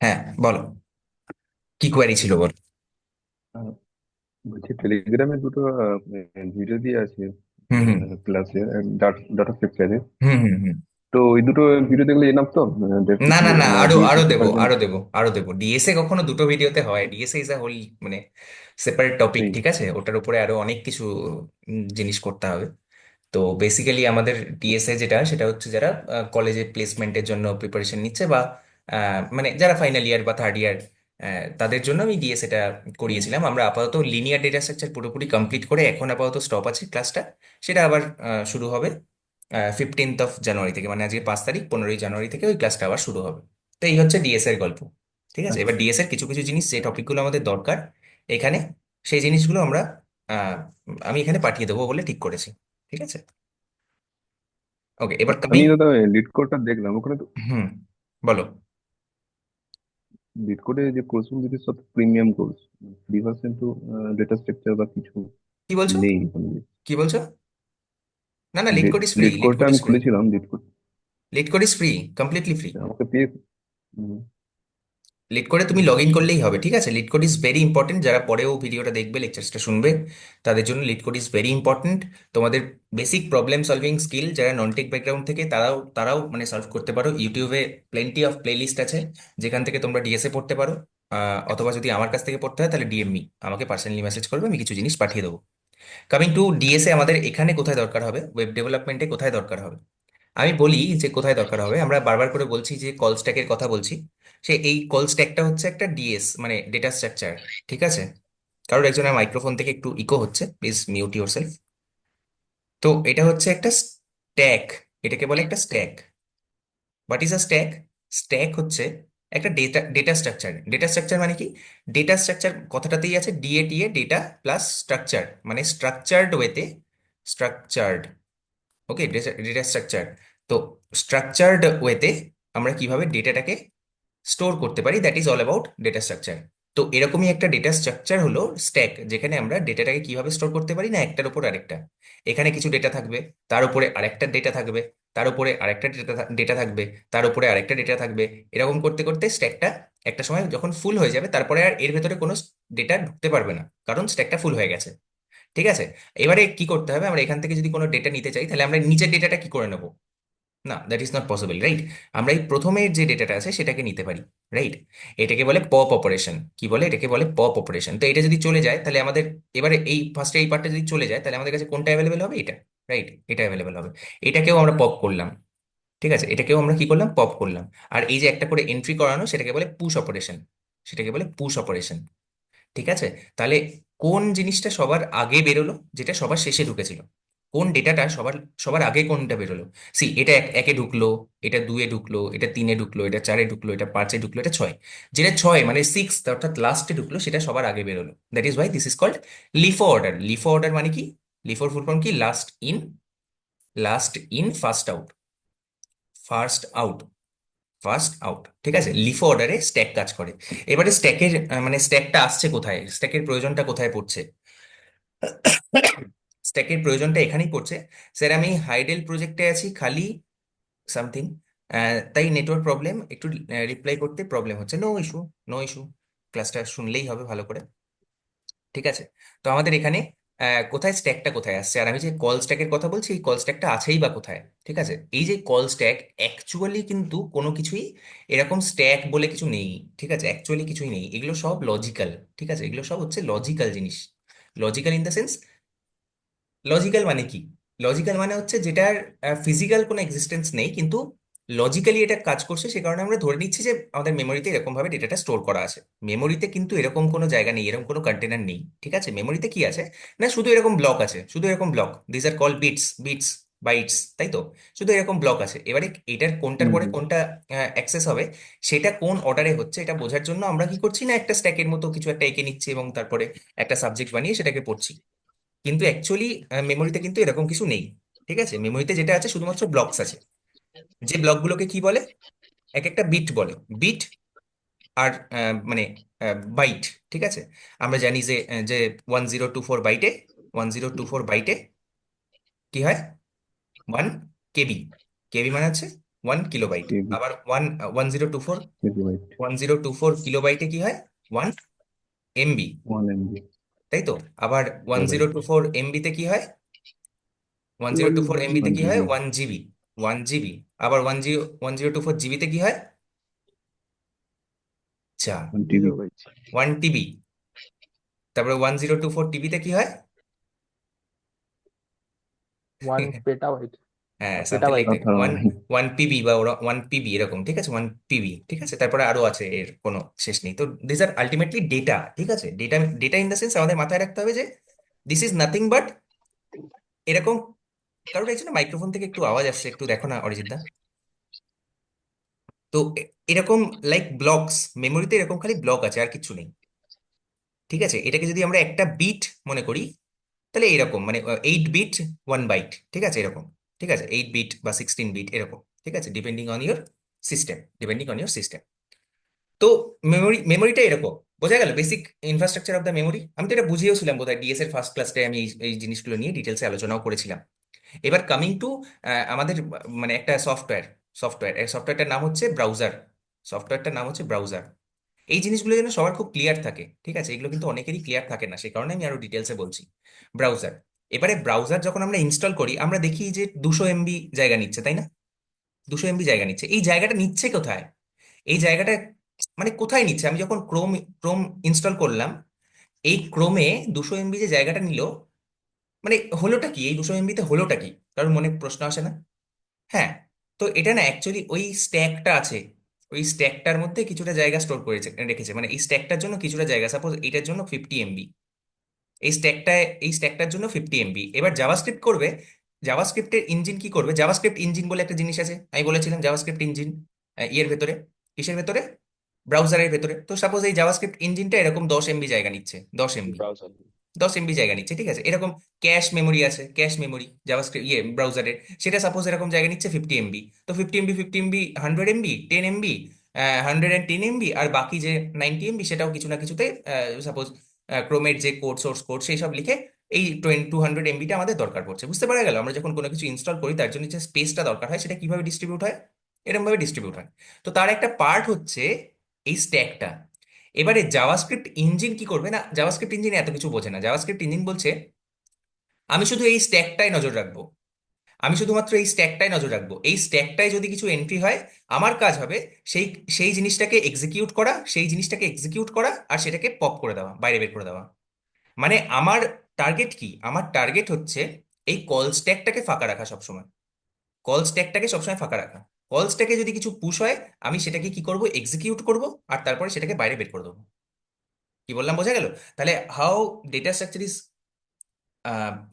হ্যাঁ, বলো। কি কোয়ারি ছিল, বল। আহ, বলছি টেলিগ্রামে দুটো ভিডিও দিয়ে আছে হুম হুম ক্লাসে ডাটা স্ট্রাকচারে। হুম হুম হুম। তো ওই দুটো ভিডিও দেখলে এনাফ তো না না বেসিকলি না, আমরা আরো ডিএসসি আরো দেবো, শেখার জন্য। আরো দেবো, আরো দেবো। ডিএসএ কখনো দুটো ভিডিওতে হয়? ডিএসএ ইজ আ হোল, মানে সেপারেট টপিক, সেই ঠিক আছে? ওটার উপরে আরো অনেক কিছু জিনিস করতে হবে। তো বেসিক্যালি আমাদের ডিএসএ যেটা, সেটা হচ্ছে যারা কলেজে প্লেসমেন্টের জন্য প্রিপারেশন নিচ্ছে, বা মানে যারা ফাইনাল ইয়ার বা থার্ড ইয়ার, তাদের জন্য আমি ডিএসএটা হুম, করিয়েছিলাম। আমরা আপাতত লিনিয়ার ডেটা স্ট্রাকচার পুরোপুরি কমপ্লিট করে এখন আপাতত স্টপ আছে ক্লাসটা। সেটা আবার শুরু হবে 15th জানুয়ারি থেকে, মানে আজকে 5 তারিখ, 15ই জানুয়ারি থেকে ওই ক্লাসটা আবার শুরু হবে। তো এই হচ্ছে ডিএস এর গল্প। ঠিক আছে, এবার আচ্ছা। ডিএস এর কিছু কিছু জিনিস, যে টপিকগুলো আমাদের দরকার এখানে, সেই জিনিসগুলো আমরা আহ, আমি এখানে পাঠিয়ে দেবো বলে ঠিক করেছি। ঠিক আছে, ওকে, এবার আমি কামিং। দাদা লিড কোডটা দেখলাম ওখানে তো। হুম, বলো। লিড কোডে যে কোর্সগুলো দিতে সব প্রিমিয়াম কোর্স, ফ্রি ভার্সন তো ডেটা স্ট্রাকচার বা কিছু কি বলছো? নেই ওখানে। কি বলছো? না না, lead code is free, lead lead কোডটা কোড আমি ইজ ফ্রি। খুলেছিলাম, lead code lead code is free, completely free. আমাকে পেয়ে। হুম, লিড করে তুমি লগ ইন করলেই হবে, ঠিক আছে? Lead code is very important. যারা পরেও ভিডিওটা দেখবে, লেকচারসটা শুনবে, তাদের জন্য lead code is very important. তোমাদের বেসিক প্রবলেম সলভিং স্কিল, যারা নন টেক ব্যাকগ্রাউন্ড থেকে, তারাও তারাও মানে সলভ করতে পারো। ইউটিউবে প্লেন্টি অফ প্লেলিস্ট আছে, যেখান থেকে তোমরা ডিএসএ পড়তে পারো। অথবা যদি আমার কাছ থেকে পড়তে হয়, তাহলে ডিএমই আমাকে পার্সোনালি মেসেজ করবে, আমি কিছু জিনিস পাঠিয়ে দেবো। কামিং টু ডিএসএ, আমাদের এখানে কোথায় দরকার হবে, ওয়েব ডেভেলপমেন্টে কোথায় দরকার হবে? আমি বলি যে কোথায় দরকার হবে। আমরা বারবার করে বলছি যে কল স্ট্যাকের কথা বলছি। সে এই কল স্ট্যাকটা হচ্ছে একটা ডিএস, মানে ডেটা স্ট্রাকচার। ঠিক আছে, কারোর একজনের মাইক্রোফোন থেকে একটু ইকো হচ্ছে, প্লিজ মিউট ইউর সেলফ। তো এটা হচ্ছে একটা স্ট্যাক, এটাকে বলে একটা stack. What is a stack? Stack হচ্ছে একটা data data structure. Data structure মানে কি? ডেটা স্ট্রাকচার কথাটাতেই আছে ডিএ ডেটা প্লাস স্ট্রাকচার, মানে স্ট্রাকচার্ড ওয়েতে, স্ট্রাকচার্ড। ওকে, ডেটা স্ট্রাকচার। তো স্ট্রাকচার্ড ওয়েতে আমরা কিভাবে ডেটাটাকে স্টোর করতে পারি, that is all about data structure. তো এরকমই একটা ডেটা স্ট্রাকচার হলো স্ট্যাক, যেখানে আমরা ডেটাটাকে কিভাবে স্টোর করতে পারি, না একটার উপর আরেকটা। এখানে কিছু ডেটা থাকবে, তার উপরে আরেকটা ডেটা থাকবে, তার উপরে আরেকটা ডেটা ডেটা থাকবে, তার উপরে আরেকটা ডেটা থাকবে। এরকম করতে করতে স্ট্যাকটা একটা সময় যখন ফুল হয়ে যাবে, তারপরে আর এর ভেতরে কোনো ডেটা ঢুকতে পারবে না, কারণ স্ট্যাকটা ফুল হয়ে গেছে। ঠিক আছে, এবারে কি করতে হবে, আমরা এখান থেকে যদি কোনো ডেটা নিতে চাই, তাহলে আমরা নিচের ডেটাটা কি করে নেব? না, that is not possible, right? আমরা এই প্রথমের যে ডেটাটা আছে সেটাকে নিতে পারি, রাইট? এটাকে বলে পপ অপারেশন। কি বলে? এটাকে বলে পপ অপারেশন। তো এটা যদি চলে যায়, তাহলে আমাদের, এবারে এই ফার্স্টে এই পার্টটা যদি চলে যায়, তাহলে আমাদের কাছে কোনটা অ্যাভেলেবেল হবে? এটা, রাইট? এটা অ্যাভেলেবেল হবে। এটাকেও আমরা পপ করলাম। ঠিক আছে, এটাকেও আমরা কি করলাম? পপ করলাম। আর এই যে একটা করে এন্ট্রি করানো, সেটাকে বলে পুশ অপারেশন। সেটাকে বলে পুশ অপারেশন। ঠিক আছে, তাহলে কোন জিনিসটা সবার আগে বেরোলো, যেটা সবার শেষে ঢুকেছিল? কোন ডেটাটা সবার সবার আগে কোনটা বেরোলো? সি, এটা একে ঢুকলো, এটা দুয়ে ঢুকলো, এটা তিনে ঢুকলো, এটা চারে ঢুকলো, এটা পাঁচে ঢুকলো, এটা ছয়। যেটা ছয় মানে সিক্স, অর্থাৎ লাস্টে ঢুকলো, সেটা সবার আগে বেরোলো। That is why this is called LIFO order. LIFO order মানে কি? লিফোর ফুল ফর্ম কি? Last in, last in first out, first out, first out. ঠিক আছে, লিফো অর্ডারে স্ট্যাক কাজ করে। এবারে স্ট্যাকের মানে স্ট্যাকটা আসছে কোথায়, স্ট্যাকের প্রয়োজনটা কোথায় পড়ছে? স্ট্যাকের প্রয়োজনটা এখানেই পড়ছে। স্যার, আমি হাইডেল প্রজেক্টে আছি খালি, সামথিং, তাই নেটওয়ার্ক প্রবলেম, একটু রিপ্লাই করতে প্রবলেম হচ্ছে। নো ইস্যু, নো ইস্যু, ক্লাসটা শুনলেই হবে ভালো করে। ঠিক আছে, তো আমাদের এখানে কোথায় স্ট্যাকটা কোথায় আসছে, আর আমি যে কল স্ট্যাকের কথা বলছি, এই কল স্ট্যাকটা আছেই বা কোথায়? ঠিক আছে, এই যে কল স্ট্যাক, অ্যাকচুয়ালি কিন্তু কোনো কিছুই এরকম স্ট্যাক বলে কিছু নেই। ঠিক আছে, অ্যাকচুয়ালি কিছুই নেই, এগুলো সব লজিক্যাল। ঠিক আছে, এগুলো সব হচ্ছে লজিক্যাল জিনিস। Logical in the sense, logical মানে কি? লজিক্যাল মানে হচ্ছে যেটার ফিজিক্যাল কোনো এক্সিস্টেন্স নেই, কিন্তু লজিক্যালি এটা কাজ করছে, সে কারণে আমরা ধরে নিচ্ছি যে আমাদের মেমোরিতে এরকম ভাবে ডেটাটা স্টোর করা আছে। মেমোরিতে কিন্তু এরকম কোনো জায়গা নেই, এরকম কোনো কন্টেনার নেই। ঠিক আছে, মেমোরিতে কি আছে, না শুধু এরকম ব্লক আছে, শুধু এরকম block, this are call bits, bits, bytes, তাই তো? শুধু এরকম ব্লক আছে। এবারে এটার কোনটার হুম, পরে হুম, কোনটা অ্যাক্সেস হবে, সেটা কোন অর্ডারে হচ্ছে, এটা বোঝার জন্য আমরা কি করছি, না একটা স্ট্যাকের মতো কিছু একটা এঁকে নিচ্ছি, এবং তারপরে একটা সাবজেক্ট বানিয়ে সেটাকে পড়ছি। কিন্তু অ্যাকচুয়ালি মেমোরিতে কিন্তু এরকম কিছু নেই। ঠিক আছে, মেমোরিতে যেটা আছে শুধুমাত্র ব্লকস আছে। যে ব্লকগুলোকে কি বলে? এক একটা বিট বলে। বিট আর মানে বাইট। ঠিক আছে, আমরা জানি যে 1024 বাইটে, 1024 বাইটে কি হয়? 1 কেবি। কেবি মানে হচ্ছে 1 কিলোবাইট। কেবি, আবার 1024 কিলোবাইট, 1024 কিলোবাইটে কি হয়? 1 MB, 1 MB, তাই তো। আবার one zero right, two four এমবিতে কি হয়? 1024 MBতে কি হয়? 1 GB, 1 GB, 1 GB। আবার 1024 জিবিতে কি হয়? আচ্ছা, 1 TB, 1 TB। তারপরে 1024 টিবিতে কি হয়? 1 পেটাবাইট হ্যাঁ, বা something like petabyte. That, one 1 PB বা ওরা 1 PB এরকম, ঠিক আছে, 1 PB, ঠিক আছে। তারপরে আরো আছে, এর কোনো শেষ নেই। তো দিস আর আলটিমেটলি ডেটা, ঠিক আছে। Data, data in the sense আমাদের মাথায় রাখতে হবে যে দিস ইজ নাথিং বাট এরকম। কারোর একজনের মাইক্রোফোন থেকে একটু আওয়াজ আসছে, একটু দেখো না অরিজিৎ দা। তো এরকম লাইক ব্লকস, মেমোরিতে এরকম খালি ব্লক আছে, আর কিছু নেই, ঠিক আছে। এটাকে যদি আমরা একটা বিট মনে করি, তাহলে এরকম, মানে 8 বিট 1 বাইট, ঠিক আছে, এরকম, ঠিক আছে, 8 বিট বা 16 বিট এরকম, ঠিক আছে, depending on your system, depending on your system. তো মেমোরিটা এরকম, বোঝা গেল basic infrastructure of the memory. আমি তো এটা বুঝিয়েওছিলাম বোধহয় ডিএস এর ফার্স্ট ক্লাসে, আমি এই জিনিসগুলো নিয়ে ডিটেলসে আলোচনাও করেছিলাম। এবার কামিং টু আমাদের মানে একটা সফটওয়্যার, এই সফটওয়্যারটার নাম হচ্ছে ব্রাউজার। সফটওয়্যারটার নাম হচ্ছে ব্রাউজার। এই জিনিসগুলো যেন সবার খুব ক্লিয়ার থাকে, ঠিক আছে, এগুলো কিন্তু অনেকেরই ক্লিয়ার থাকে না, সেই কারণে আমি আরো ডিটেলসে বলছি। ব্রাউজার, এবারে ব্রাউজার যখন আমরা ইনস্টল করি, আমরা দেখি যে 200 MB জায়গা নিচ্ছে, তাই না? 200 MB জায়গা নিচ্ছে। এই জায়গাটা নিচ্ছে কোথায়? এই জায়গাটা মানে কোথায় নিচ্ছে? আমি যখন ক্রোম ক্রোম ইনস্টল করলাম, এই ক্রোমে 200 MB যে জায়গাটা নিল, মানে হলোটা কি? এই 200 MB হলোটা কি? কারোর মনে প্রশ্ন আসে না? হ্যাঁ, তো এটা না অ্যাকচুয়ালি ওই স্ট্যাকটা আছে, ওই স্ট্যাকটার মধ্যে কিছুটা জায়গা স্টোর করেছে, রেখেছে, মানে এই স্ট্যাকটার জন্য কিছুটা জায়গা, সাপোজ এটার জন্য 50 MB, এই স্ট্যাকটার জন্য 50 MB। এবার জাভাস্ক্রিপ্ট করবে, জাভাস্ক্রিপ্টের ইঞ্জিন কি করবে? জাভাস্ক্রিপ্ট ইঞ্জিন বলে একটা জিনিস আছে, আমি বলেছিলাম জাভাস্ক্রিপ্ট ইঞ্জিন ইয়ের ভেতরে, কিসের ভেতরে? ব্রাউজারের ভেতরে। তো সাপোজ এই জাভাস্ক্রিপ্ট ইঞ্জিনটা এরকম 10 MB জায়গা নিচ্ছে, 10 MB, ব্রাউজার। 10 MB জায়গা নিচ্ছে, ঠিক আছে। এরকম ক্যাশ মেমোরি আছে, ক্যাশ মেমোরি জাভাস্ক্রিপ্ট ব্রাউজারের, সেটা সাপোজ এরকম জায়গা নিচ্ছে 50 MB। তো 50 MB, 50 MB, 100 MB, 10 MB, 110 MB, আর বাকি যে 90 MB সেটাও কিছু না কিছুতে, সাপোজ ক্রোমের যে কোড, সোর্স কোড, সেই সব লিখে এই 200 MBটা আমাদের দরকার পড়ছে। বুঝতে পারা গেল? আমরা যখন কোনো কিছু ইনস্টল করি, তার জন্য যে স্পেসটা দরকার হয়, সেটা কিভাবে ডিস্ট্রিবিউট হয়? এরকম ভাবে ডিস্ট্রিবিউট হয়। তো তার একটা পার্ট হচ্ছে এই স্ট্যাকটা। এবারে জাভাস্ক্রিপ্ট ইঞ্জিন কি করবে? না, জাভাস্ক্রিপ্ট ইঞ্জিন এত কিছু বোঝে না। জাভাস্ক্রিপ্ট ইঞ্জিন বলছে আমি শুধু এই স্ট্যাকটায় নজর রাখবো, আমি শুধুমাত্র এই স্ট্যাকটায় নজর রাখবো। এই স্ট্যাকটায় যদি কিছু এন্ট্রি হয়, আমার কাজ হবে সেই সেই জিনিসটাকে এক্সিকিউট করা, সেই জিনিসটাকে এক্সিকিউট করা, আর সেটাকে পপ করে দেওয়া, বাইরে বের করে দেওয়া। মানে আমার টার্গেট কি? আমার টার্গেট হচ্ছে এই কল স্ট্যাকটাকে ফাঁকা রাখা সবসময়, কল স্ট্যাকটাকে সবসময় ফাঁকা রাখা। কল স্ট্যাকে যদি কিছু পুশ হয়, আমি সেটাকে কি করব? এক্সিকিউট করব, আর তারপরে সেটাকে বাইরে বের করে দেবো। কি বললাম, বোঝা গেল? তাহলে হাউ ডেটা স্ট্রাকচার ইজ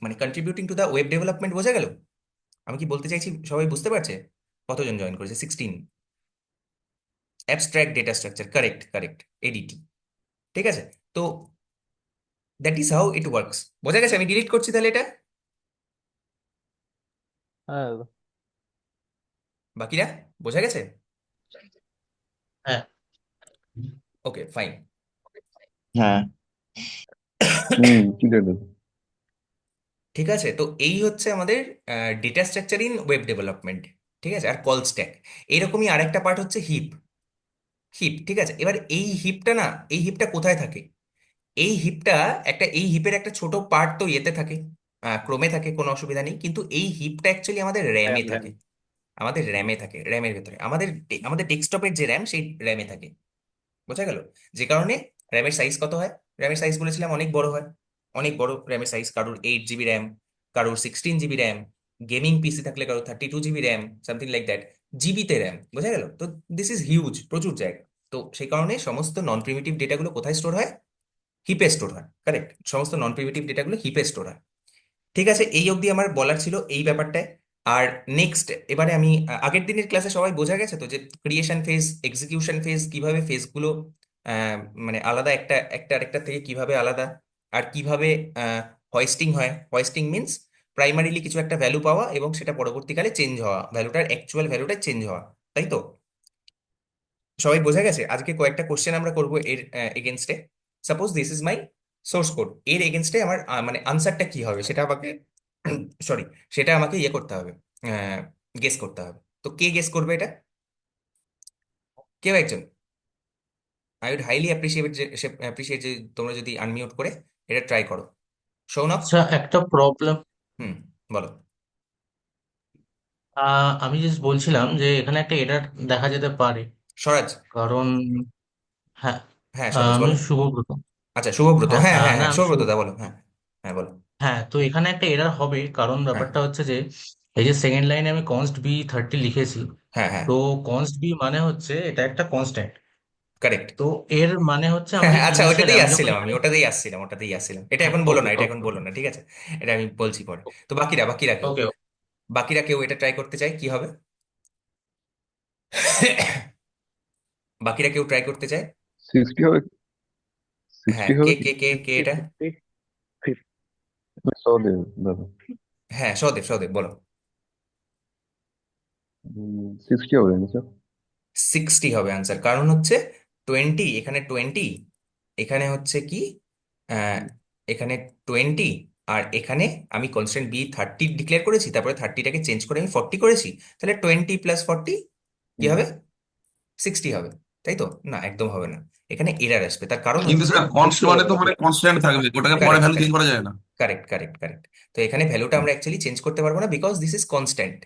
মানে contributing to the web development, বোঝা গেল? আমি কি বলতে চাইছি সবাই বুঝতে পারছে? কতজন জয়েন করেছে? 16। Abstract data structure, correct correct, ADT, ঠিক আছে। তো that is how it works. বোঝা গেছে? আমি ডিলিট করছি তাহলে এটা। হ্যাঁ। বাকিরা বোঝা গেছে? হ্যাঁ। ওকে, ফাইন। হ্যাঁ। ক্লিয়ার দাদা। ঠিক আছে, তো এই হচ্ছে আমাদের data structure in web development, ঠিক আছে। আর কল স্ট্যাক, এরকমই আরেকটা পার্ট হচ্ছে হিপ। হিপ, ঠিক আছে। এবার এই হিপটা না, এই হিপটা কোথায় থাকে? এই হিপের একটা ছোট পার্ট তো ইয়েতে থাকে, ক্রমে থাকে, কোনো অসুবিধা নেই, কিন্তু এই হিপটা অ্যাকচুয়ালি আমাদের র্যামে র্যাম র্যাম। থাকে। আমাদের র্যামে থাকে, র্যামের ভেতরে, আমাদের ডেস্কটপের যে র্যাম, সেই র্যামে থাকে। বোঝা গেল? যে কারণে র্যামের সাইজ কত হয়? র্যামের সাইজ বলেছিলাম অনেক বড় হয়, অনেক বড় র্যামের সাইজ। কারোর 8 GB র্যাম, কারোর 16 GB র্যাম, গেমিং পিসি থাকলে কারোর 32 GB RAM, something like that, জিবিতে র্যাম। বোঝা গেল? তো দিস ইজ হিউজ, প্রচুর জায়গা। তো সেই কারণে সমস্ত নন প্রিমিটিভ ডেটাগুলো কোথায় স্টোর হয়? হিপে স্টোর হয়, কারেক্ট। সমস্ত নন প্রিমিটিভ ডেটাগুলো হিপে স্টোর হয়। ঠিক আছে, এই অবধি আমার বলার ছিল এই ব্যাপারটায়। আর নেক্সট, এবারে আমি আগের দিনের ক্লাসে সবাই বোঝা গেছে তো যে ক্রিয়েশন ফেজ, এক্সিকিউশন ফেজ, কিভাবে ফেজগুলো মানে আলাদা, একটা একটা আরেকটা থেকে কিভাবে আলাদা, আর কিভাবে হয়েস্টিং হয়। হয়েস্টিং মিন্স প্রাইমারিলি কিছু একটা ভ্যালু পাওয়া এবং সেটা পরবর্তীকালে চেঞ্জ হওয়া, ভ্যালুটার অ্যাকচুয়াল ভ্যালুটা চেঞ্জ হওয়া, তাই তো? সবাই বোঝা গেছে? আজকে কয়েকটা কোশ্চেন আমরা করব এর এগেনস্টে। Suppose this is my source code, এর এগেনস্টে আমার মানে আনসারটা কি হবে সেটা আমাকে সরি, সেটা আমাকে ইয়ে করতে হবে, গেস করতে হবে। তো তো কে গেস করবে এটা? কেউ একজন। আই উড হাইলি অ্যাপ্রিসিয়েট যে তোমরা যদি আনমিউট করে এটা ট্রাই করো। সৌনক। আচ্ছা, একটা প্রবলেম। হুম, বলো। আমি জাস্ট বলছিলাম যে এখানে একটা এরর দেখা যেতে পারে। স্বরাজ। কারণ, হ্যাঁ, হ্যাঁ স্বরাজ আমি বলো। শুভব্রত। আচ্ছা শুভব্রত, হ্যাঁ, হ্যাঁ হ্যাঁ না, হ্যাঁ আমি শুভব্রত শুভ। দা বলো, হ্যাঁ। হ্যাঁ বলো। হ্যাঁ, তো এখানে একটা এরর হবে, কারণ হ্যাঁ ব্যাপারটা হচ্ছে যে এই যে সেকেন্ড লাইনে আমি কনস্ট বি 30 লিখেছি। হ্যাঁ হ্যাঁ তো কনস্ট বি মানে হচ্ছে এটা একটা কনস্ট্যান্ট। কারেক্ট। তো এর মানে হচ্ছে হ্যাঁ আমাদের হ্যাঁ, আচ্ছা ইনিশিয়াল ওটাতেই আমি যখন আসছিলাম, আমি এখানে। ওটাতেই আসছিলাম, এটা এখন বলো ওকে, না, এটা এখন ওকে, বলো না, ঠিক আছে? এটা আমি বলছি পরে। তো বাকিরা কেউ, ওকে। বাকিরা কেউ এটা ট্রাই করতে চায়, কি হবে? বাকিরা কেউ ট্রাই করতে চায়? 60 হবে, হ্যাঁ 60 কে হবে কি? কে কে কে 50 এটা? 50 50 সহদেব দাদা। হ্যাঁ সদেব, সদেব বলো। 60 হবে না স্যার? 60 হবে আনসার, কারণ হচ্ছে 20, এখানে 20, এখানে হচ্ছে কি, আহ, এখানে 20, আর এখানে আমি কনস্ট্যান্ট বি 30 ডিক্লেয়ার করেছি, তারপরে 30টাকে চেঞ্জ করে আমি 40 করেছি, তাহলে 20 + 40 কি হবে? 60 হবে, তাই তো? না একদম হবে না, এখানে এরার আসবে, তার কারণ কিন্তু হচ্ছে সেটা কনস্ট 50 মানে হবে তো না মানে স্যার। কনস্ট্যান্ট থাকবে, ওটাকে পরে কারেক্ট ভ্যালু চেঞ্জ কারেক্ট করা যায় না। Correct correct correct. তো এখানে ভ্যালুটা আমরা অ্যাকচুয়ালি চেঞ্জ করতে পারবো না, because this is constant.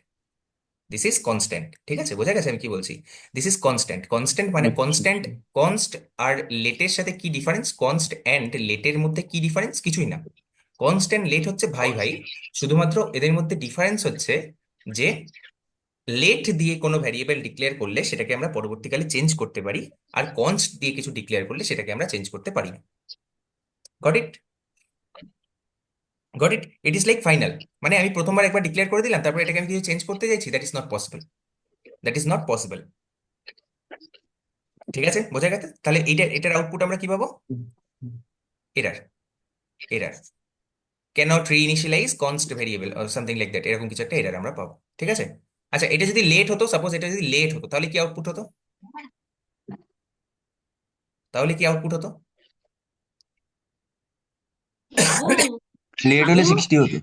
This is constant, ঠিক আছে, বোঝা গেছে আমি কি বলছি? দিস ইজ কনস্ট্যান্ট, কনস্ট্যান্ট মানে আচ্ছা কনস্ট্যান্ট। কনস্ট আর লেটের সাথে কি ডিফারেন্স? কনস্ট অ্যান্ড লেটের মধ্যে কি ডিফারেন্স? কিছুই না। কনস্ট অ্যান্ড লেট হচ্ছে ভাই ভাই, শুধুমাত্র এদের মধ্যে ডিফারেন্স হচ্ছে যে লেট দিয়ে কোনো ভ্যারিয়েবল ডিক্লেয়ার করলে সেটাকে আমরা পরবর্তীকালে চেঞ্জ করতে পারি, আর কনস্ট দিয়ে কিছু ডিক্লেয়ার করলে সেটাকে আমরা চেঞ্জ করতে পারি না। Got it? Got it? It is like final. মানে আমি প্রথমবার একবার ডিক্লেয়ার করে দিলাম, তারপর এটাকে আমি কিছু চেঞ্জ করতে চাইছি, that is not possible. That is not possible. ঠিক আছে, বোঝা গেছে? তাহলে এটার আউটপুট আমরা কি পাবো? Error. Error. Cannot reinitialise const variable or something like that, এরকম কিছু একটা এরার আমরা পাবো, ঠিক আছে? আচ্ছা এটা যদি লেট হতো, সাপোজ এটা যদি লেট হতো, তাহলে কি আউটপুট হতো? তাহলে কি আউটপুট হতো? লেট হলে 60 হতো।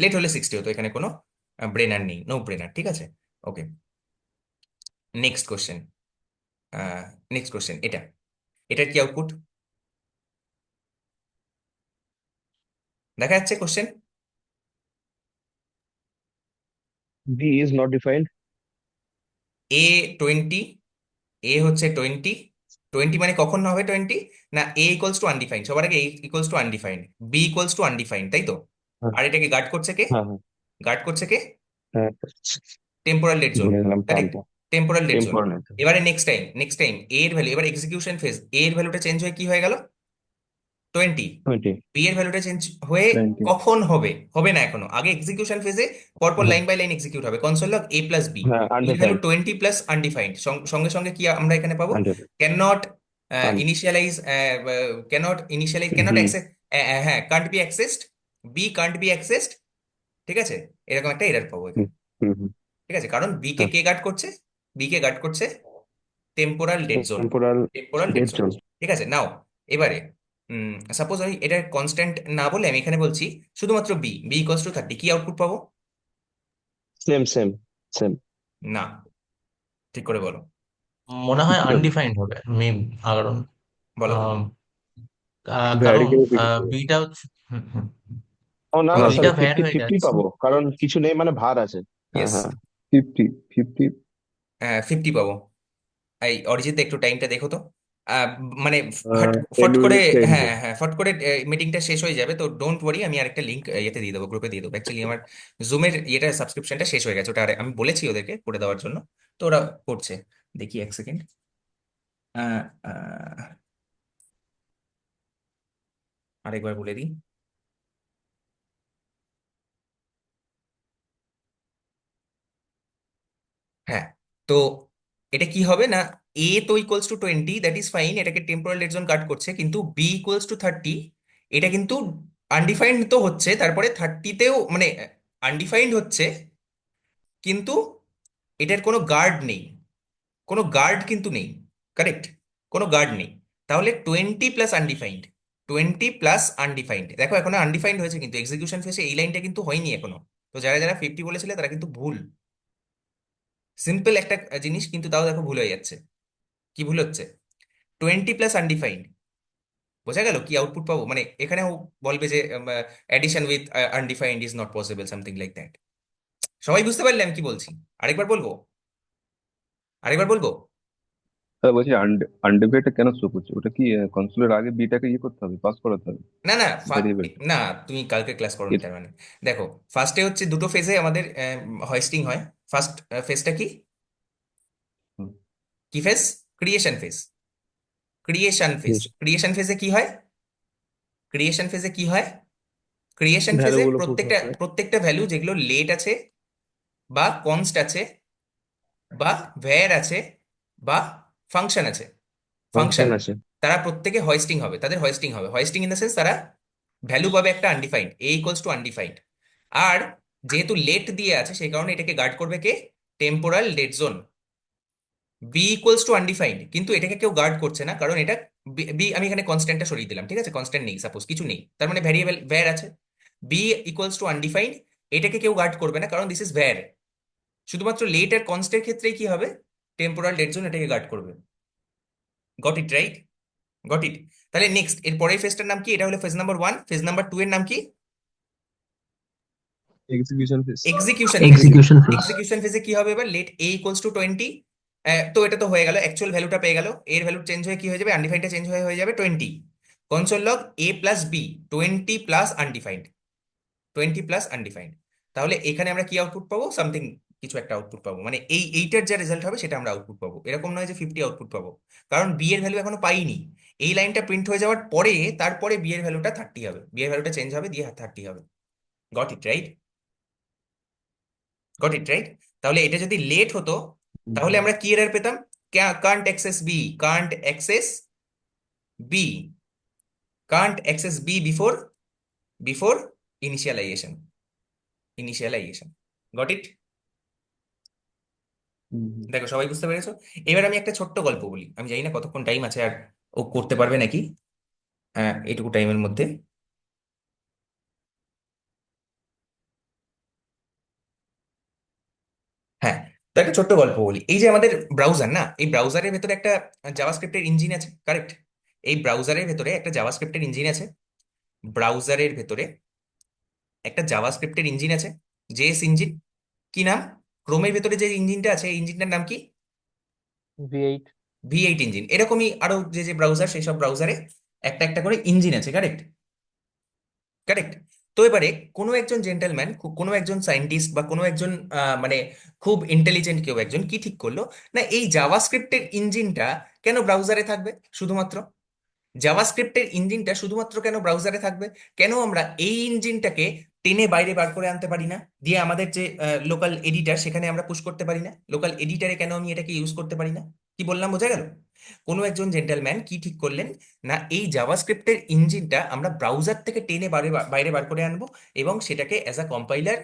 লেট হলে 60 হতো, এখানে কোনো ব্রেনার নেই, নো ব্রেনার, ঠিক আছে? ওকে, নেক্সট কোশ্চেন। নেক্সট কোশ্চেন, এটার কি আউটপুট দেখা যাচ্ছে? Question B is not defined. এ 20, এ হচ্ছে 20, 20 মানে কখন হবে 20? না, এ ইকুয়ালস টু আনডিফাইন্ড, সবার আগে a equals to undefined, b equals to undefined, তাই তো? হ্যাঁ, আর এটাকে গার্ড করছে কে? হ্যাঁ, হ্যাঁ, গার্ড করছে কে? হ্যাঁ, টেম্পোরাল ডেড জোন। ধরে নিলাম কারেক্ট, টার্মটা টেম্পোরাল ডেড জোন। টেম্পোরাল। এবারে নেক্সট টাইম এ এর ভ্যালু, এবার এক্সিকিউশন ফেজ, এ এর ভ্যালুটা চেঞ্জ হয়ে কি হয়ে গেল? 20। 20। বি এর ভ্যালুটা চেঞ্জ হয়ে 20। কখন হবে? হবে না এখনো, আগে এক্সিকিউশন ফেজে পরপর হ্যাঁ, লাইন বাই লাইন এক্সিকিউট হবে। Console log a plus B, হ্যাঁ, বির ভ্যালু আনডিফাইন্ড। 20 প্লাস আনডিফাইন্ড, সঙ্গে সঙ্গে কি আমরা এখানে পাবো? Undefined. Can not uninitialise, cannot be. Access, হ্যাঁ can't be accessed, b can't be accessed, ঠিক আছে? এরকম একটা এরর পাবো হুম, এখানে, হুম, হুম, ঠিক আছে? কারণ বি কে হ্যাঁ, কে গার্ড করছে? বি কে গার্ড করছে temporal dead zone. Temporal temporal dead dead zone, zone. ঠিক আছে। নাও এবারে সাপোজ আমি এটা কনস্ট্যান্ট না বলে আমি এখানে বলছি শুধুমাত্র বি ইকুয়ালস টু 30, কি আউটপুট পাবো? Same, same, same. না, ঠিক করে বলো। মনে হয় 50 হবে। আনডিফাইন্ড হবে মেবি, কারণ বলো কারণ ভ্যারিয়েবল 50। বিটা হচ্ছে। হুম, হুম। ও না, না, বলো। বিটা সরি, ভ্যার 50 হয়ে 50 যাচ্ছে। পাবো, কারণ কিছু নেই মানে ভার আছে। হ্যাঁ, ইয়েস, হ্যাঁ। 50 50। 50 পাবো। এই অরিজিৎ একটু টাইমটা দেখো তো। আহ, মানে ফট 10 ফট করে, minutes end. হ্যাঁ হ্যাঁ ফট করে মিটিংটা শেষ হয়ে যাবে, তো ডোন্ট ওয়ারি, আমি আরেকটা লিঙ্ক ইয়েতে দিয়ে দেবো, গ্রুপে দিয়ে দেবো। অ্যাকচুয়ালি আমার জুমের ইয়েটা সাবস্ক্রিপশনটা শেষ হয়ে গেছে, ওটা আমি বলেছি ওদেরকে করে দেওয়ার জন্য, তো ওরা করছে। দেখি এক সেকেন্ড। আরেকবার বলে দিই। হ্যাঁ, তো এটা কি হবে না, এ তো equals to 20, that is fine, এটাকে টেম্পোরাল ডেড জোন কাট করছে, কিন্তু বি ইকুয়ালস টু 30, এটা কিন্তু আনডিফাইন্ড তো হচ্ছে, তারপরে 30তেও মানে আনডিফাইন্ড হচ্ছে, কিন্তু এটার কোনো গার্ড নেই, কোনো গার্ড কিন্তু নেই, কারেক্ট? কোনো গার্ড নেই। তাহলে 20 প্লাস আনডিফাইন্ড, 20 প্লাস আনডিফাইন্ড, দেখো এখনো আনডিফাইন্ড হয়েছে, কিন্তু এক্সিকিউশন ফেসে এই লাইনটা কিন্তু হয়নি এখনো। তো যারা যারা 50 বলেছিলে তারা কিন্তু ভুল। সিম্পল একটা জিনিস, কিন্তু তাও দেখো ভুল হয়ে যাচ্ছে। কি ভুল হচ্ছে? 20 প্লাস আনডিফাইন্ড। বোঝা গেল কি আউটপুট পাবো? মানে এখানেও বলবে যে addition with undefined is not possible, something like that. সবাই বুঝতে পারলে আমি কি বলছি? আরেকবার বলবো, আরেকবার বলবো। তাহলে বলছি আনডিভাইডটা কেন শো করছে? ওটা কি কনসোলের আগে বিটাকে ইয়ে করতে হবে, পাস করাতে হবে না না ভেরিয়েবলটা? না, তুমি কালকে ক্লাস করোনি তার মানে। দেখো, ফার্স্টে হচ্ছে দুটো ফেজে আমাদের হোয়েস্টিং হয়। ফার্স্ট ফেজটা কি? কি phase? Creation phase. Creation phase, Yes. Creation ফেজে কি হয়? ক্রিয়েশন ফেজে কি হয়? ক্রিয়েশন ভ্যালু ফেজে গুলো পুট প্রত্যেকটা হচ্ছে। প্রত্যেকটা ভ্যালু যেগুলো লেট আছে, বা কনস্ট আছে, বা ভ্যার আছে, বা ফাংশন আছে, ফাংশন ফাংশন, আছে। তারা প্রত্যেকে হোয়েস্টিং হবে। তাদের হোয়েস্টিং হবে, হোয়েস্টিং ইন দ্য সেন্স তারা ভ্যালু পাবে একটা undefined, a equals to undefined. আর যেহেতু লেট দিয়ে আছে সেই কারণে এটাকে গার্ড করবে কে? Temporal dead zone. B equals to undefined, কিন্তু এটাকে কেউ গার্ড করছে না, কারণ এটা বি, আমি এখানে কনস্ট্যান্টটা সরিয়ে দিলাম, ঠিক আছে? কনস্ট্যান্ট নেই, সাপোজ কিছু নেই, তার মানে ভ্যারিয়েবল ভ্যার আছে। বি ইকুয়ালস টু আনডিফাইন্ড, এটাকে কেউ গার্ড করবে না, কারণ দিস ইজ ভ্যার। শুধুমাত্র লেট আর কনস্টের ক্ষেত্রেই কি হবে? টেম্পোরাল ডেড জোন এটাকে গার্ড করবে। Got it, right? Got it. তাহলে নেক্সট এর পরের ফেজটার নাম কি? এটা হলো ফেজ নাম্বার 1। ফেজ নাম্বার 2 এর নাম কি? Execution phase. Execution phase. Execution phase. Execution ফেজে কি হবে এবার? Let A equals to 20। তো এটা তো হয়ে গেল, অ্যাকচুয়াল ভ্যালুটা পেয়ে গেল, এর ভ্যালু চেঞ্জ হয়ে কি হয়ে যাবে? আনডিফাইন্ডটা চেঞ্জ হয়ে হয়ে যাবে 20। Console log a plus b, 20 plus undefined, 20 plus undefined. তাহলে এখানে আমরা কি আউটপুট পাবো? সামথিং, কিছু একটা আউটপুট পাবো, মানে এইটার যা রেজাল্ট হবে সেটা আমরা আউটপুট পাবো। এরকম নয় যে 50 আউটপুট পাবো, কারণ বি এর ভ্যালু এখনো পাইনি। এই লাইনটা প্রিন্ট হয়ে যাওয়ার পরে তারপরে বি এর ভ্যালুটা 30 হবে, বি এর ভ্যালুটা চেঞ্জ হবে, দিয়ে 30 হবে। Got it, right? Got it, right? তাহলে এটা যদি লেট হতো, তাহলে আমরা কি এরর পেতাম? Can't access B, can't access B, can't access B before, before initialization, initialization. Got it? দেখো, সবাই বুঝতে পেরেছো? এবার আমি একটা ছোট্ট গল্প বলি, আমি জানি না কতক্ষণ টাইম আছে আর ও করতে পারবে নাকি এইটুকু টাইমের মধ্যে। হ্যাঁ, তো একটা ছোট্ট গল্প বলি। এই যে আমাদের ব্রাউজার না, এই ব্রাউজারের ভেতরে একটা জাভাস্ক্রিপ্টের ইঞ্জিন আছে, কারেক্ট? এই ব্রাউজারের ভেতরে একটা জাভাস্ক্রিপ্টের ইঞ্জিন আছে। ব্রাউজারের ভেতরে একটা জাভাস্ক্রিপ্টের ইঞ্জিন আছে, জেএস ইঞ্জিন। কি নাম? ক্রোমের ভেতরে যে ইঞ্জিনটা আছে এই ইঞ্জিনটার নাম কি? V8। ভি8 ইঞ্জিন। এরকমই আরো যে যে ব্রাউজার, সেই সব ব্রাউজারে একটা একটা করে ইঞ্জিন আছে, কারেক্ট? কারেক্ট। তো এবারে কোনো একজন জেন্টলম্যান, কোনো একজন সায়েন্টিস্ট, বা কোনো একজন মানে খুব ইন্টেলিজেন্ট কেউ একজন কি ঠিক করলো, না এই জাভাস্ক্রিপ্টের ইঞ্জিনটা কেন ব্রাউজারে থাকবে শুধুমাত্র? জাভাস্ক্রিপ্টের ইঞ্জিনটা শুধুমাত্র কেন ব্রাউজারে থাকবে? কেন আমরা এই ইঞ্জিনটাকে টেনে বাইরে বার করে আনতে পারি না, দিয়ে আমাদের যে লোকাল এডিটার সেখানে আমরা পুশ করতে পারি না? লোকাল এডিটারে কেন আমি এটাকে ইউজ করতে পারি না? কি বললাম, বোঝা গেল? কোনো একজন জেন্টলম্যান কি ঠিক করলেন, না এই জাভাস্ক্রিপ্টের ইঞ্জিনটা আমরা ব্রাউজার থেকে টেনে বাইরে বাইরে বার করে আনবো, এবং সেটাকে as a compiler,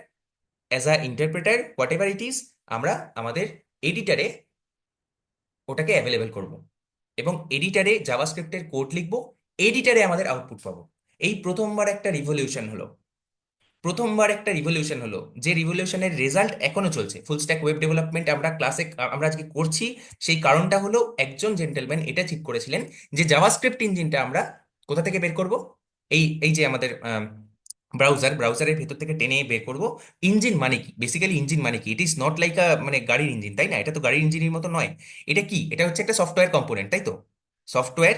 as a interpreter, what ever it is, আমরা আমাদের এডিটারে ওটাকে অ্যাভেলেবেল করব, এবং এডিটারে জাভাস্ক্রিপ্টের কোড লিখবো, এডিটারে আমাদের আউটপুট পাবো। এই প্রথমবার একটা রিভলিউশন হলো, প্রথমবার একটা রিভলিউশন হলো, যে রিভলিউশনের রেজাল্ট এখনো চলছে। ফুল স্ট্যাক ওয়েব ডেভেলপমেন্ট আমরা ক্লাসে আমরা আজকে করছি, সেই কারণটা হলো একজন জেন্টলম্যান এটা ঠিক করেছিলেন যে জাভাস্ক্রিপ্ট ইঞ্জিনটা আমরা কোথা থেকে বের করব? এই এই যে আমাদের ব্রাউজারের ভেতর থেকে টেনে বের করব। ইঞ্জিন মানে কি? বেসিক্যালি ইঞ্জিন মানে কি? ইট ইজ নট লাইক মানে গাড়ির ইঞ্জিন, তাই না? এটা তো গাড়ির ইঞ্জিনের মতো নয়। এটা কি? এটা হচ্ছে একটা সফটওয়্যার কম্পোনেন্ট, তাই তো? Software,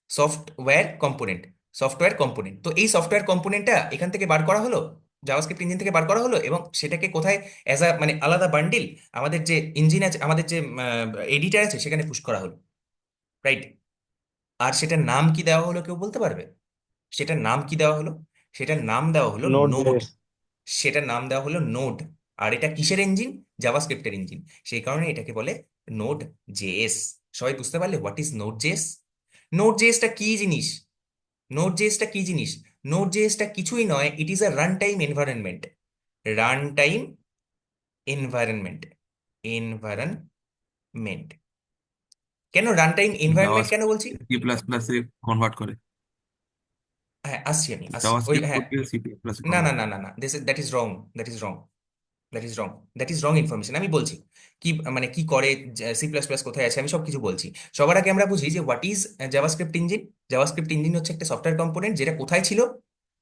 software component, software component. তো এই সফটওয়্যার কম্পোনেন্টটা এখান থেকে বার করা হলো, জাভাস্ক্রিপ্ট ইঞ্জিন থেকে বার করা হলো, এবং সেটাকে কোথায়? অ্যাজ আ মানে আলাদা বান্ডিল আমাদের যে ইঞ্জিন আছে, আমাদের যে এডিটার আছে সেখানে পুশ করা হলো, রাইট? আর সেটার নাম কি দেওয়া হলো কেউ বলতে পারবে? সেটার নাম কি দেওয়া হলো? সেটার নাম দেওয়া হলো নোট নোড। জেএস। সেটার নাম দেওয়া হলো নোড। আর এটা কিসের ইঞ্জিন? জাভাস্ক্রিপ্টের ইঞ্জিন। সেই কারণে এটাকে বলে নোড জেএস। সবাই বুঝতে পারলে what is Node JS? Node জেএসটা কি জিনিস? নোড জেএসটা কি জিনিস? নোড জেএসটা কিছুই নয়, it is a run time environment. Run time environment, environment. কেন রান টাইম এনভায়রনমেন্ট কেন জাভাস্ক্রিপ্ট বলছি? সি প্লাস প্লাসে কনভার্ট করে। হ্যাঁ, আসছি আমি আসছি ওই, জাভাস্ক্রিপ্ট হ্যাঁ। কোডকে সি প্লাস প্লাসে না না কনভার্ট না করে। না না, that is wrong, that is wrong. That is wrong information. আমি বলছি কি মানে কি করে সি প্লাস প্লাস কোথায় আছে আমি সব কিছু বলছি। সবার আগে আমরা বুঝি যে what is JavaScript engine. JavaScript engine হচ্ছে একটা সফটওয়্যার কম্পোনেন্ট যেটা কোথায় ছিল,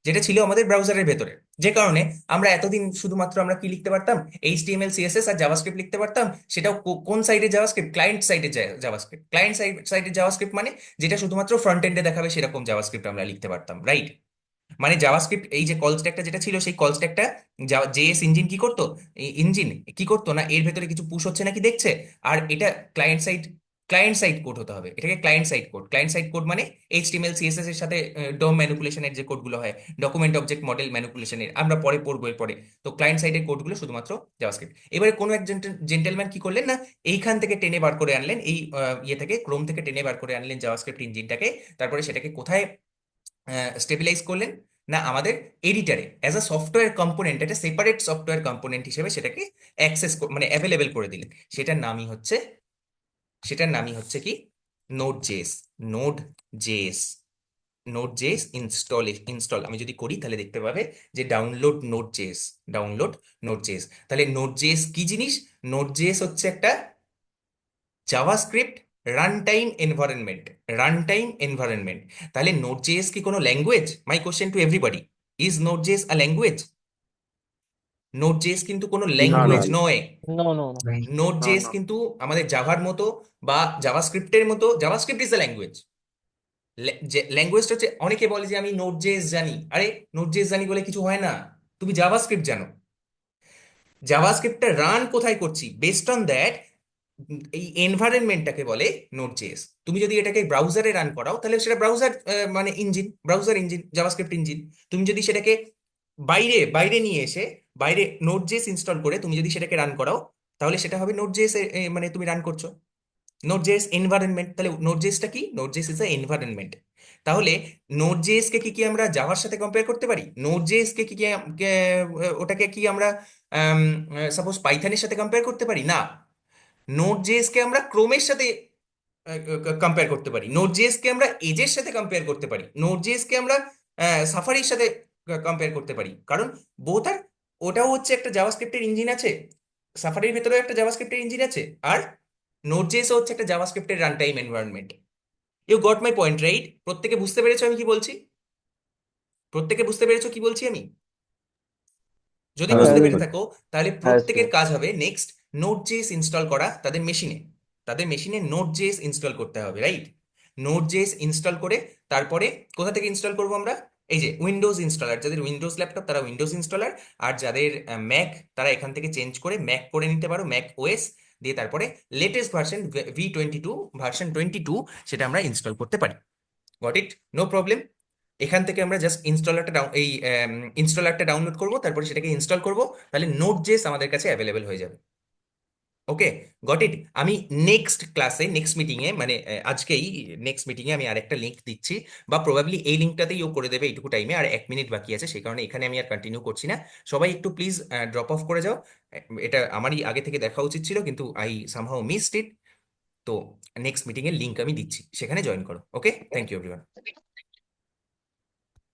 যেটা ছিল আমাদের ব্রাউজারের ভেতরে। যে কারণে আমরা এতদিন শুধুমাত্র আমরা কি লিখতে পারতাম, এইচটিএমএল সিএসএস আর জাভাস্ক্রিপ্ট লিখতে পারতাম। সেটাও কোন সাইডে জাভাস্ক্রিপ্ট, ক্লায়েন্ট সাইডে জাভাস্ক্রিপ্ট। ক্লায়েন্ট সাইডে জাভাস্ক্রিপ্ট মানে যেটা শুধুমাত্র ফ্রন্ট এন্ডে দেখাবে সেরকম জাভাস্ক্রিপ্ট আমরা লিখতে পারতাম, রাইট? মানে জাভাস্ক্রিপ্ট এই যে কল স্ট্যাকটা যেটা ছিল, সেই কল স্ট্যাকটা জেএস ইঞ্জিন কি করতো, ইঞ্জিন কি করতো না, এর ভেতরে কিছু পুশ হচ্ছে নাকি দেখছে। আর এটা ক্লায়েন্ট সাইড কোড হতে হবে, এটাকে client side code. Client side code মানে এইচটিএমএল সিএসএস এর সাথে ডোম ম্যানিপুলেশনের যে কোডগুলো হয়, ডকুমেন্ট অবজেক্ট মডেল ম্যানিপুলেশনের, আমরা পরে পড়বো এরপরে। তো ক্লায়েন্ট সাইডের কোডগুলো শুধুমাত্র জাভাস্ক্রিপ্ট। এবারে কোনো এক জেন্টেলম্যান কি করলেন না, এইখান থেকে টেনে বার করে আনলেন, এই ইয়ে থেকে ক্রোম থেকে টেনে বার করে আনলেন জাভাস্ক্রিপ্ট ইঞ্জিনটাকে। তারপরে সেটাকে কোথায় স্টেবিলাইজ করলেন না, আমাদের এডিটারে অ্যাজ আ সফটওয়্যার কম্পোনেন্ট, একটা সেপারেট সফটওয়্যার কম্পোনেন্ট হিসেবে সেটাকে অ্যাক্সেস মানে অ্যাভেলেবেল করে দিলেন। সেটার নামই হচ্ছে কি, node JS. Node JS install আমি যদি করি তাহলে দেখতে পাবে যে ডাউনলোড নোড জেএস। তাহলে নোড জেএস কি জিনিস? নোড জেএস হচ্ছে একটা জাভাস্ক্রিপ্ট রান টাইম এনভায়রনমেন্ট। তাহলে নোড জেএস কি কোনো language? My question to everybody, is Node JS a language? Node JS কিন্তু কোনো না না ল্যাঙ্গুয়েজ নয়। No, no, no. নোড না জেএস না কিন্তু আমাদের জাভার মতো বা জাভাস্ক্রিপ্টের মতো, জাভাস্ক্রিপ্ট ইজ দ্য ল্যাঙ্গুয়েজ। ল্যাঙ্গুয়েজটা হচ্ছে, অনেকে বলে যে আমি নোড জেএস জানি। আরে নোড জেএস জানি বলে কিছু হয় না, তুমি জাভাস্ক্রিপ্ট জানো। জাভাস্ক্রিপ্টটা রান কোথায় করছি, বেসড অন দ্যাট এই এনভায়রনমেন্টটাকে বলে নোড জেএস। তুমি যদি এটাকে ব্রাউজারে রান করাও তাহলে সেটা ব্রাউজার ইঞ্জিন জাভাস্ক্রিপ্ট ইঞ্জিন। তুমি যদি সেটাকে বাইরে বাইরে নিয়ে এসে বাইরে নোড জেএস ইনস্টল করে তুমি যদি সেটাকে রান করাও, তাহলে সেটা হবে নোড জেএস, মানে তুমি রান করছো নোড জেএস এনভায়রনমেন্ট। তাহলে নোড জেএসটা কি? Node JS is a environment. তাহলে নোড জেএস কে কি কি আমরা জাভার সাথে কম্পেয়ার করতে পারি? নোড জেএস কে কি কি ওটাকে কি আমরা সাপোজ পাইথনের সাথে কম্পেয়ার করতে পারি না। নোড জেএস কে আমরা ক্রোমের সাথে কম্পেয়ার করতে পারি। নোড জেএস কে আমরা এজের সাথে কম্পেয়ার করতে পারি। নোড জেএস কে আমরা সাফারির সাথে কম্পেয়ার করতে পারি, কারণ বোথ আর, ওটাও হচ্ছে একটা জাভাস্ক্রিপ্টের ইঞ্জিন আছে, সাফারির ভেতরেও একটা জাভাস্ক্রিপ্টের ইঞ্জিন আছে, আর নোড জেএসও হচ্ছে একটা জাভাস্ক্রিপ্টের run time environment. You got my point, right? প্রত্যেকে বুঝতে পেরেছো আমি কি বলছি? প্রত্যেকে বুঝতে পেরেছো কি বলছি আমি? যদি হ্যাঁ বুঝতে হ্যাঁ পেরে বুঝতে থাকো তাহলে হ্যাঁ প্রত্যেকের sure. কাজ হবে নেক্সট নোড জেএস ইনস্টল করা তাদের মেশিনে নোড জেএস ইনস্টল করতে হবে, রাইট? নোড জেএস ইনস্টল করে তারপরে কোথা থেকে ইনস্টল করবো আমরা? এই যে উইন্ডোজ ইনস্টলার, যাদের উইন্ডোজ ল্যাপটপ তারা উইন্ডোজ ইনস্টলার, আর যাদের ম্যাক তারা এখান থেকে চেঞ্জ করে ম্যাক করে নিতে পারো, ম্যাক ওএস দিয়ে তারপরে লেটেস্ট ভার্সন V22 সেটা আমরা ইনস্টল করতে পারি। Got it? No problem. এখান থেকে আমরা জাস্ট ইনস্টলারটা ডাউনলোড করব, তারপরে সেটাকে ইনস্টল করব, তাহলে নোড জেএস আমাদের কাছে অ্যাভেলেবেল হয়ে যাবে। ওকে, গট ইট? আমি নেক্সট মিটিংয়ে মানে আজকেই নেক্সট মিটিংয়ে আমি আরেকটা লিঙ্ক দিচ্ছি, বা প্রবাবলি এই লিঙ্কটাতেই ও করে দেবে এইটুকু টাইমে। আর 1 মিনিট বাকি আছে, সেই কারণে এখানে আমি আর কন্টিনিউ করছি না। সবাই একটু প্লিজ ড্রপ অফ করে যাও। এটা আমারই আগে থেকে দেখা উচিত ছিল, কিন্তু আই সামহাউ মিসড ইট। তো নেক্সট মিটিংয়ের লিঙ্ক আমি দিচ্ছি, সেখানে জয়েন করো। ওকে, থ্যাংক ইউ এভরিওয়ান।